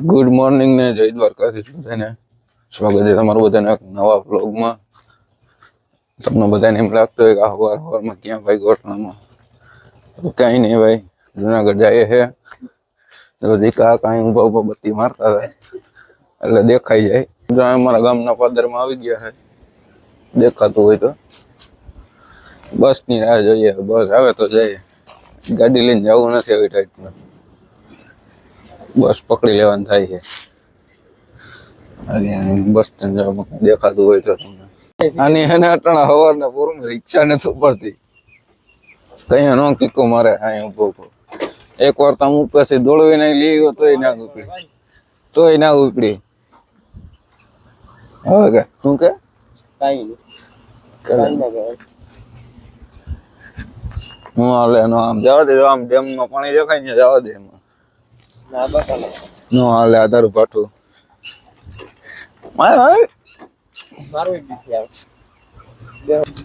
Good morning ને જય દ્વારકાધીશ બધાને. સ્વાગત છે તમારું બધાને નવા વ્લોગમાં. તમને બધાને એમ લાગતું હોય કે સવારમાં ક્યાં ભાઈ ગોઠણામાં કઈ નહીં ભાઈ, જુનાગઢ જાય છે તો દીકા કાંઈ ઊભા ઊભા બત્તી મારતા હતા એટલે દેખાઈ જાય. અમારા ગામના પાદરમાં આવી ગયા છે, દેખાતું હોય તો બસની રાહ જોઈએ. બસ આવે તો જાય, ગાડી લઈને જવું નથી આવી ટાઈટમાં, બસ પકડી લેવાનું થાય છે. બસ સ્ટેન્ડ જવામાં દેખાતું હોય તો તમને આની એને અટાણા સવારના પૂરમાં રિક્ષા નથી પડતી, કઈ નો કીકો મારે અહીં ઉભો ઉભો. એક વાર તો હું પછી દોડવીને લઈ ગયો તોય ના ઉપડી. હવે કે શું કે હું હાલે નો આમ જવા દે, આમ ડેમ માં પાણી દેખાય ને જવા દે, એમાં નો હાલે. આ તારું પાઠું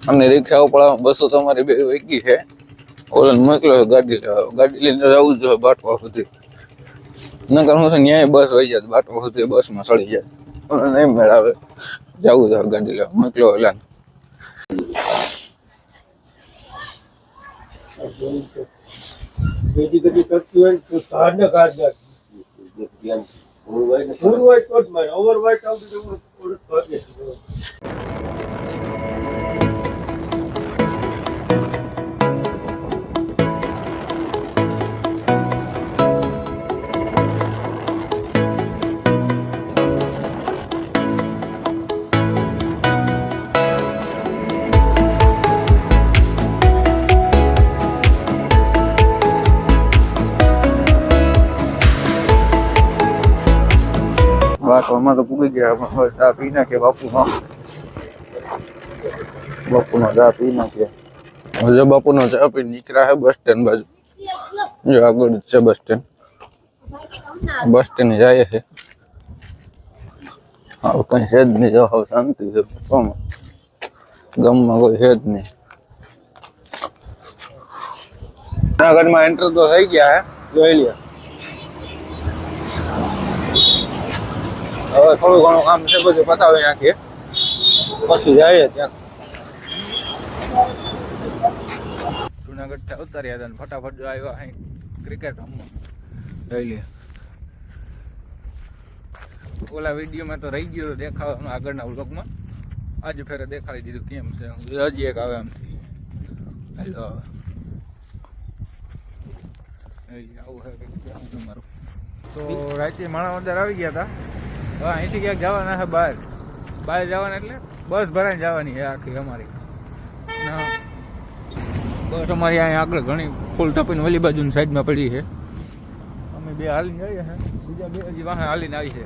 અને રિક્ષા ઉપર બસો તમારી બે વેગી છે. ઓલાને મોકલ્યો ગાડી લઈને જવું જ જોઈએ બાટવા સુધી, નકર હું છે ન્યાય બસ વહી જાય બાટવા સુધી, બસમાં ચડી જાય નહીં મેળાવે. જવું જોઈએ ગાડી લેવા, મોકલ્યો ઓલાને. બાટવામાં તો પૂગી ગયા, પણ હવે ચા પી નાખીએ બાપુનો ચા પી નાખીએ. હવે બાપુનો ચા પી નીકળ્યા છે બસ સ્ટેન્ડ બાજુ. જો આગળ જ છે બસ સ્ટેન્ડ, બસ સ્ટેન્ડ જાય છે. હવે કઈ છે જ નહીં, જો હવે શાંતિ છે બાપામાં, ગામમાં કોઈ છે જ નહીં. જુનાગઢમાં એન્ટર તો થઈ ગયા હે, જોઈ લે. હવે થોડું ઘણું કામ છે, બધું પતાવી નાખીએ પછી જઈએ ત્યાં. જુનાગઢ થી ઉતાર્યા હતા ફટાફટ જો આવ્યા અહીં ક્રિકેટ રમવા, જોઈ લે. ઓલા વિડીયોમાં તો રહી ગયો દેખાવાનું આગળના વ્લોગમાં, આજે ફેરે દેખાડી દીધું કેમ છે. હજી એક આવે આમથી, હેલો આવું છે તમારું. તો રાતે માણા અંદર આવી ગયા હતા. હા, અહીંથી ક્યાંક જવાના છે બહાર જવાના, એટલે બસ ભરાઈને જવાની છે આખી અમારી. બસ અમારી અહીંયા આગળ ઘણી ફૂલ ટપીને ઓલી બાજુની સાઈડમાં પડી છે. અમે બે હાલીને જઈએ છે, બીજા બે હજી વાહન હાલીને આવી છે.